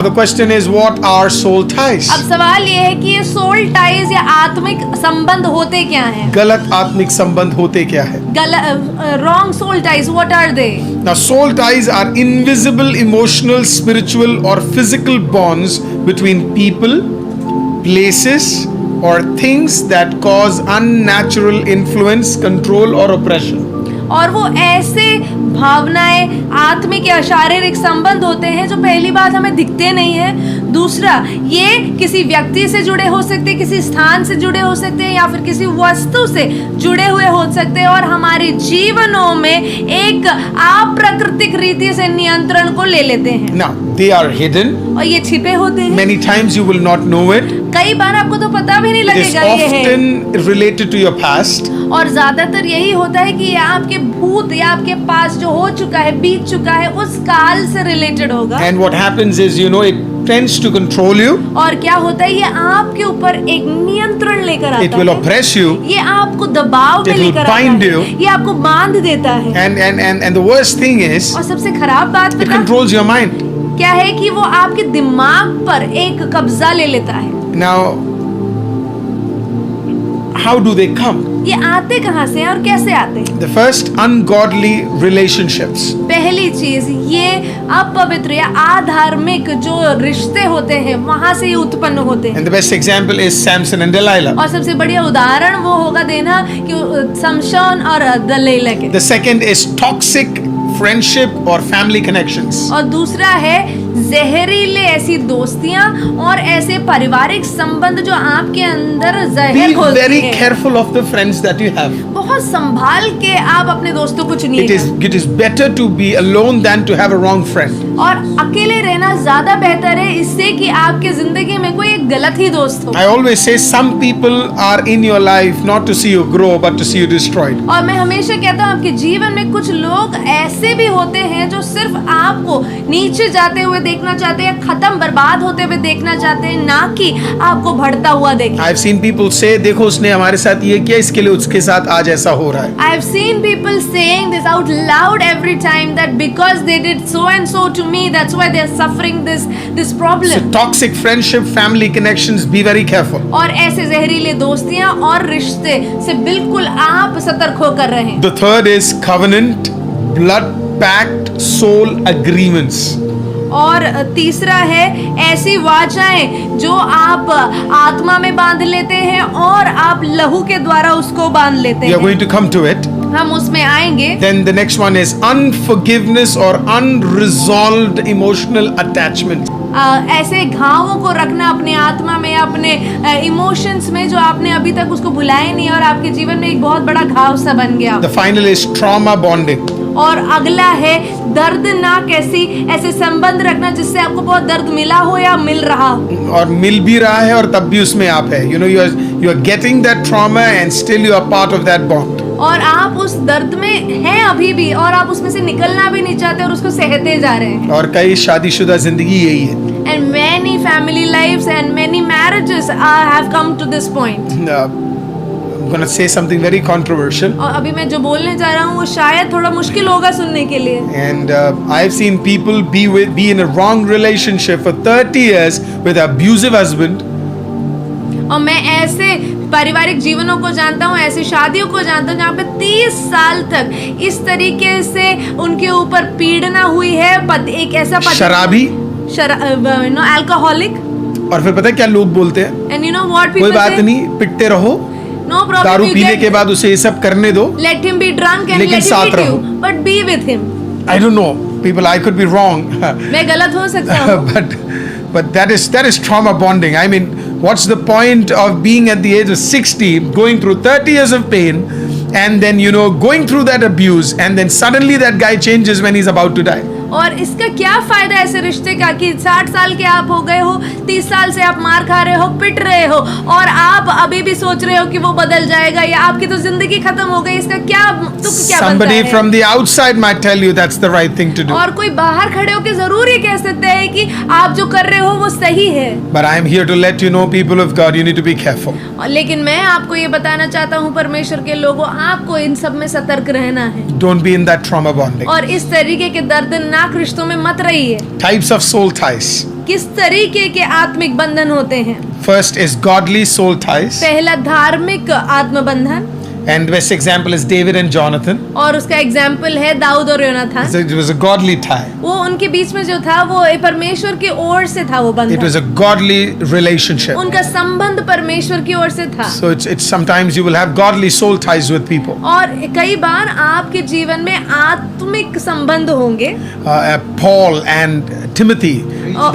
The question is, what are soul ties? अब सवाल ये है कि ये सोल टाइज या आत्मिक संबंध होते क्या हैं? गलत आत्मिक संबंध होते क्या है? Wrong soul ties, what are they? Now, soul ties are invisible emotional, spiritual, or physical bonds between people, places, or things that cause unnatural influence, control, or oppression. और वो ऐसे भावनाएं, आत्मिक या शारीरिक संबंध होते हैं जो पहली बात हमें दिखते नहीं है। दूसरा, ये किसी व्यक्ति से जुड़े हो सकते हैं, किसी स्थान से जुड़े हो सकते हैं, या फिर किसी वस्तु से जुड़े हुए हो सकते हैं, और हमारे जीवनों में एक अप्राकृतिक रीति से नियंत्रण को ले लेते हैं। Now, they are hidden. और ये छिपे होते हैं। Many times you will not know it. कई बार आपको तो पता भी नहीं It is लगेगा ये है। often related to your past. और ज्यादातर यही होता है कि ये आपके भूत या आपके पास जो हो चुका है, बीत चुका है, उस काल से रिलेटेड होगा। And what happens is, it tends to control you. और क्या होता है, ये आपके ऊपर एक नियंत्रण लेकर आता It will है। oppress you. ये आपको दबाव में It will लेकर आता bind है। you. ये आपको बांध देता है। And the worst thing is, और सबसे खराब बात it पता controls your mind. क्या है कि वो आपके दिमाग पर एक कब्जा ले लेता है। Now, how do they come? ये आते कहाँ से हैं और कैसे आते हैं? The first, ungodly relationships. पहली चीज, ये अपवित्र या अधार्मिक जो रिश्ते होते हैं, वहां से ये उत्पन्न होते हैं। And the best example is Samson and Delilah. और सबसे बढ़िया उदाहरण वो होगा देना कि समशोन और दलीला के। The second is toxic friendship or family connections. और दूसरा है जहरीले ऐसी दोस्तियां और ऐसे पारिवारिक संबंध जो आपके अंदर जहर Be घोलते very हैं। careful of the friends that you have. बहुत संभाल के आप अपने दोस्तों को चुनिए। It is better to be alone than to have a wrong friend. और अकेले रहना ज्यादा बेहतर है इससे कि आपके जिंदगी में कोई एक गलत ही दोस्त हो। I always say some people are in your life not to see you grow but to see you destroyed. और मैं हमेशा कहता हूँ आपके जीवन में कुछ लोग ऐसे भी होते हैं जो सिर्फ आपको नीचे जाते हुए देखना चाहते हैं, खत्म बर्बाद होते हुए देखना चाहते हैं, ना कि आपको बढ़ता हुआ देखें। I've seen people say, देखो उसने हमारे साथ ये किया, इसके लिए उसके साथ आज ऐसा हो रहा है। I've seen people saying this out loud every time that because they did so and so to me, that's why they're suffering this problem. So toxic friendship, family connections, be very careful. और ऐसे जहरीले दोस्तियां और रिश्ते से बिल्कुल आप सतर्क होकर रहें। The third is covenant, blood pact, soul agreements. और तीसरा है ऐसी वाचाएं जो आप आत्मा में बांध लेते हैं और आप लहू के द्वारा उसको बांध लेते We are हैं। going to come to it. हम उसमें आएंगे। Then the next one is unforgiveness or unresolved emotional attachment. ऐसे घावों को रखना अपने आत्मा में, अपने इमोशंस में, जो आपने अभी तक उसको भुलाया नहीं और आपके जीवन में एक बहुत बड़ा घाव सा बन गया। The final is trauma bonding. और अगला है दर्दनाक ऐसे संबंध रखना जिससे आपको बहुत दर्द मिला हो या मिल रहा हो। और मिल भी रहा है और तब भी उसमें आप है। You are getting that trauma and still you are part of that bond. और आप उस दर्द में हैं अभी भी और आप उसमें से निकलना भी नहीं चाहते और उसको सहते जा रहे हैं। और कई शादीशुदा जिंदगी यही है। And many family lives and many marriages have come to this point. I'm going to say something very controversial. और अभी मैं जो बोलने जा रहा हूँ वो शायद थोड़ा मुश्किल होगा सुनने के लिए। And I've seen people be in a wrong relationship for 30 years with an abusive husband. और मैं ऐसे पारिवारिक जीवनों को जानता हूँ, ऐसी शादियों को जानता हूँ जहाँ पे 30 साल तक इस तरीके से उनके ऊपर पीड़ना हुई है। एक ऐसा शराबी, अल्कोहलिक। और फिर पता है क्या लोग बोलते हैं? And you know what people कोई बात say? नहीं, पिटते रहो, No problem. दारू you पीने get- के बाद उसे ये सब करने दो। Let him be drunk and लेकिन let him साथ beat रहो। you, but be with him. I don't know, people, I could be wrong. मैं गलत हो सकता हूँ। but that is trauma bonding. I mean, what's the point of being at the age of 60, going through 30 years of pain, and then going through that abuse, and then suddenly that guy changes when he's about to die? और इसका क्या फायदा ऐसे रिश्ते का कि 60 साल के आप हो गए हो, 30 साल से आप मार खा रहे हो, पिट रहे हो, और आप अभी भी सोच रहे हो कि वो बदल जाएगा या आपकी तो जिंदगी खत्म हो गई। इसका क्या तुक क्या बनता Somebody है? from the outside might tell you that's the right thing to do. और कोई बाहर खड़े होकर जरूर ये कह सकते हैं कि आप जो कर रहे हो वो सही है। But I am here to let you know, people of God, you need to be careful. लेकिन मैं आपको ये बताना चाहता हूँ परमेश्वर के लोगों, आपको इन सब में सतर्क रहना है Don't be in that trauma bonding. और इस तरीके के दर्दनाक रिश्तों में मत रहिए। Types of soul ties. किस तरीके के आत्मिक बंधन होते हैं? First is godly soul ties. पहला धार्मिक आत्मबंधन, And best example is David and Jonathan. और उसका एग्जाम्पल है दाऊद और Yonatan. So it was a godly tie. वो उनके बीच में जो था वो परमेश्वर की ओर से था वो It बंधन। was a godly relationship. उनका संबंध परमेश्वर की ओर से था। So it's sometimes you will have godly soul ties with people. और कई बार आपके जीवन में आत्मिक संबंध होंगे। Paul and Timothy,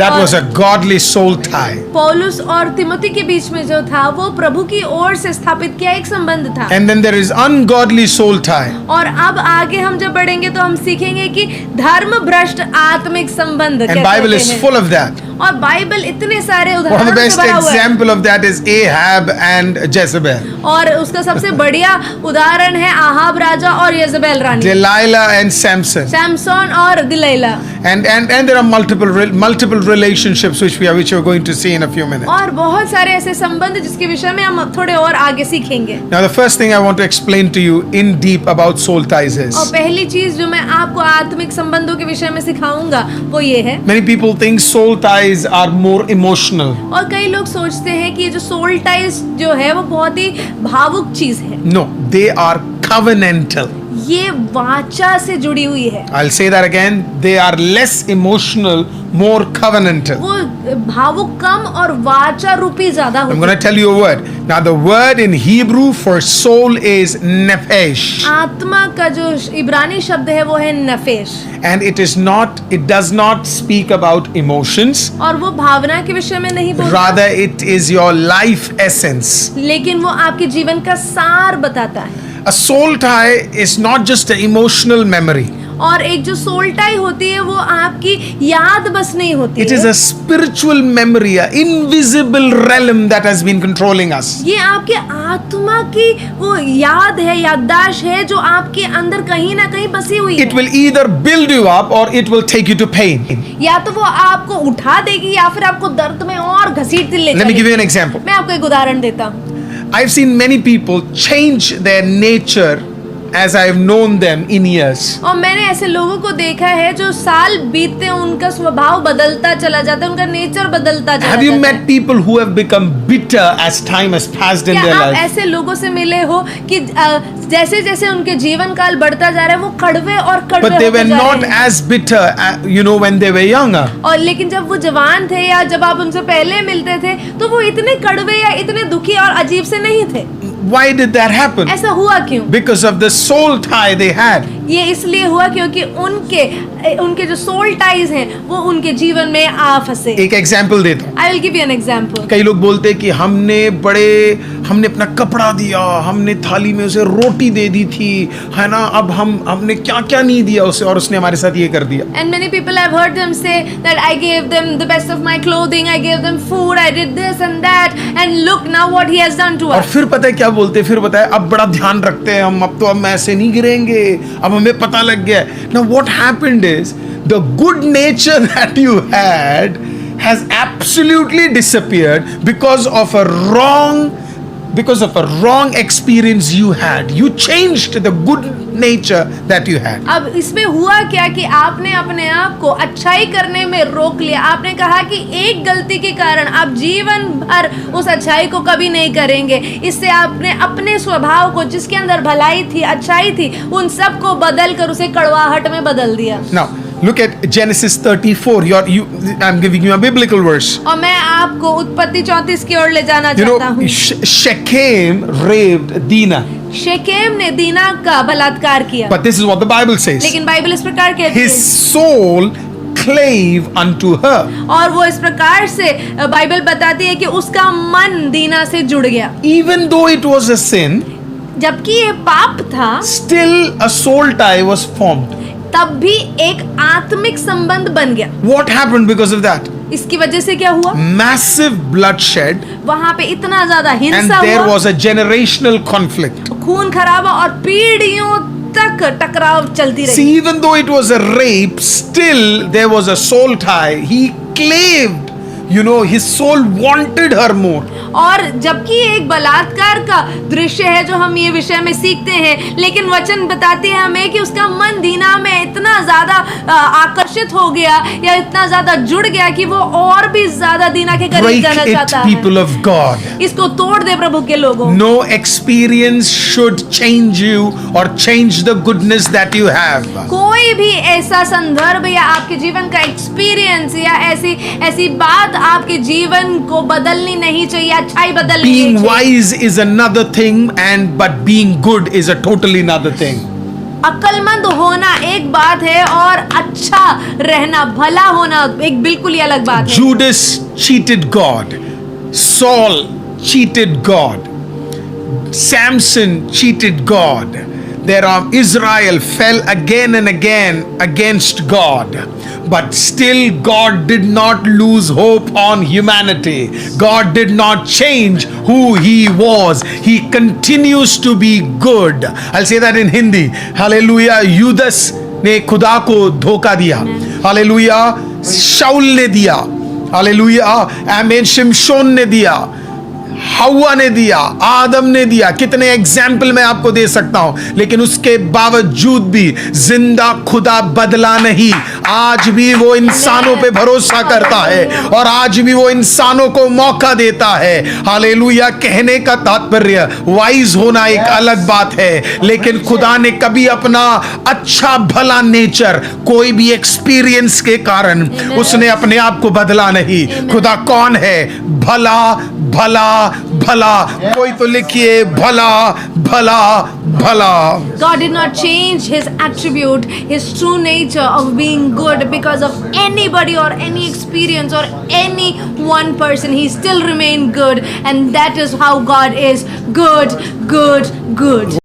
that was a godly soul tie. पौलुस और तिमोथी के बीच में जो था वो प्रभु की ओर से स्थापित किया एक संबंध था। And then there is ungodly soul tie. और अब आगे हम जब बढ़ेंगे तो हम सीखेंगे कि धर्म भ्रष्ट आत्मिक संबंध And कैसे Bible होते is हैं। full of that. और बाइबल इतने सारे One of the उदाहरणों से best भरा हुआ है। example of that is Ahab and Jezebel. और उसका सबसे बढ़िया उदाहरण है आहाब राजा और यजेबेल रानी, Delilah and Samson. सैमसन और दिलैला। And there are multiple relationships which we are going to see in a few minutes. और बहुत सारे ऐसे संबंध जिसके विषय में हम थोड़े और आगे सीखेंगे। Now the first thing I want to explain to you in deep about soul ties is, और पहली चीज जो मैं आपको आत्मिक संबंधों के विषय में सिखाऊंगा वो ये है। many people think soul ties are more emotional. और कई लोग सोचते हैं कि ये जो सोल टाइज जो है वो बहुत ही भावुक चीज है। No, they are covenantal. ये वाचा से जुड़ी हुई है। I'll say that again. They are less emotional, more covenantal. वो भावुक कम और वाचा रूपी ज्यादा I'm होती going है। to tell you a word. Now the word in Hebrew for soul is nephesh. आत्मा का जो इब्रानी शब्द है वो है नफेश, And it does not speak about emotions. और वो भावना के विषय में नहीं बोलता, Rather, it is your life essence. लेकिन वो आपके जीवन का सार बताता है। A soul tie is not just an emotional memory. और एक जो सोल टाई होती है वो आपकी याद बस नहीं होती It है, is a spiritual memory, an invisible realm that has been controlling us. ये आपके आत्मा की वो याद है, याददाश्त है जो आपके अंदर कहीं ना कहीं बसी हुई It है। will either build you up or it will take you to pain. या तो वो आपको उठा देगी या फिर आपको दर्द में और घसीटती ले Let me जाएगी। give you an example. मैं आपको एक उदाहरण देता हूँ। I've seen many people change their nature as I've known them in years. और मैंने ऐसे लोगों को देखा है जो साल बीतते उनका स्वभाव बदलता चला जाता है, उनका नेचर बदलता चला Have you जाता met है। people who have become bitter as time has passed in क्या their आप life? ऐसे लोगों से मिले हो कि जैसे जैसे उनके जीवन काल बढ़ता जा रहा है वो कड़वे और कड़वे But they होते were जा not रहे हैं। as bitter, when they were younger. और लेकिन जब वो जवान थे या जब आप उनसे पहले मिलते थे तो वो इतने कड़वे या इतने दुखी और अजीब से नहीं थे। Why did that happen? ऐसा हुआ क्यों? Because of the soul tie they had. ये इसलिए हुआ क्योंकि उनके जो सोल टाइज हैं वो उनके जीवन में आ फंसे। एक एग्जाम्पल देता हूँ। I will give you an example. कई लोग बोलते हैं कि हमने अपना कपड़ा दिया, हमने थाली में उसे रोटी दे दी थी, है ना, अब हमने क्या क्या नहीं दिया उसे और उसने हमारे साथ ये कर दिया। And many people have heard them say that I gave them the best of my clothing, I gave them food, I did this and that, and look now what he has done to और us. फिर पता है क्या बोलते हैं, फिर पता है अब बड़ा ध्यान रखते हैं हम, अब तो हम ऐसे नहीं गिरेंगे, अब हमें पता लग गया है। Now what happened is the good nature that you had has absolutely disappeared because of a wrong experience you had. You changed the good nature that you had. अब इसमें हुआ क्या कि आपने अपने आप को अच्छाई करने में रोक लिया। आपने कहा कि एक गलती के कारण आप जीवन भर उस अच्छाई को कभी नहीं करेंगे। इससे आपने अपने स्वभाव को, जिसके अंदर भलाई थी, अच्छाई थी, उन सब को बदल कर उसे कड़वाहट में बदल दिया। Now look at Genesis 34. I'm giving you a biblical verse. और मैं आपको उत्पत्ति 34 की ओर ले जाना You चाहता know, हूँ। Shechem raped Dinah. शेकेम ने दीना का बलात्कार किया, But this is what the Bible says. लेकिन बाइबल इस प्रकार कहती His है soul clave unto her. और वो इस प्रकार से बाइबल बताती है कि उसका मन दीना से जुड़ गया। Even though it was a sin, जबकि ये पाप था, still a soul tie was formed. तब भी एक आत्मिक संबंध बन गया। What happened because of that? इसकी वजह से क्या हुआ? Massive bloodshed, वहां पे इतना ज्यादा and हिंसा there हुआ, was a generational conflict. खून खराबा और पीढ़ियों तक टकराव चलती See, रही। even though it was a rape, still there was a soul tie. He claved his soul wanted her more. और जबकि एक बलात्कार का दृश्य है जो हम ये विषय में सीखते हैं, लेकिन वचन बताते हैं हमें कि उसका मन दीना में इतना ज्यादा आकर्षित हो गया या इतना ज्यादा जुड़ गया कि वो और भी ज्यादा दीना के करीब Break जाना it, चाहता people है। of God. इसको तोड़ दे प्रभु के लोगों। No experience should change you or change the goodness that you have. कोई भी ऐसा संदर्भ या आपके जीवन का एक्सपीरियंस या ऐसी बात आपके जीवन को बदलनी नहीं चाहिए, अच्छाई बदलनी Being नहीं चाहिए। wise is another thing, but being good is a totally another thing. अक्लमंद होना एक बात है और अच्छा रहना, भला होना एक बिल्कुल ही अलग बात है। Judas cheated God. Saul cheated God. Samson cheated God. Israel fell again and again against God. But still God did not lose hope on humanity. God did not change who he was. He continues to be good. I'll say that in Hindi. Hallelujah. Judas ने खुदा को धोखा दिया. Hallelujah. शाऊल ने दिया. Hallelujah. आमीन. शिमशोन ने दिया, हवा ने दिया, आदम ने दिया। कितने एग्जाम्पल मैं आपको दे सकता हूं, लेकिन उसके बावजूद भी जिंदा खुदा बदला नहीं। आज भी वो इंसानों पे भरोसा करता है और आज भी वो इंसानों को मौका देता है। हालेलुया। कहने का तात्पर्य, वाइज होना एक अलग बात है, लेकिन खुदा ने कभी अपना अच्छा भला नेचर कोई भी एक्सपीरियंस के कारण उसने अपने आप को बदला नहीं। खुदा कौन है? भला भला भला। कोई तो लिखिए भला भला भला। God did not change his attribute, his true nature of being good because of anybody or any experience or any one person. He still remained good, and that is how God is good, good, good.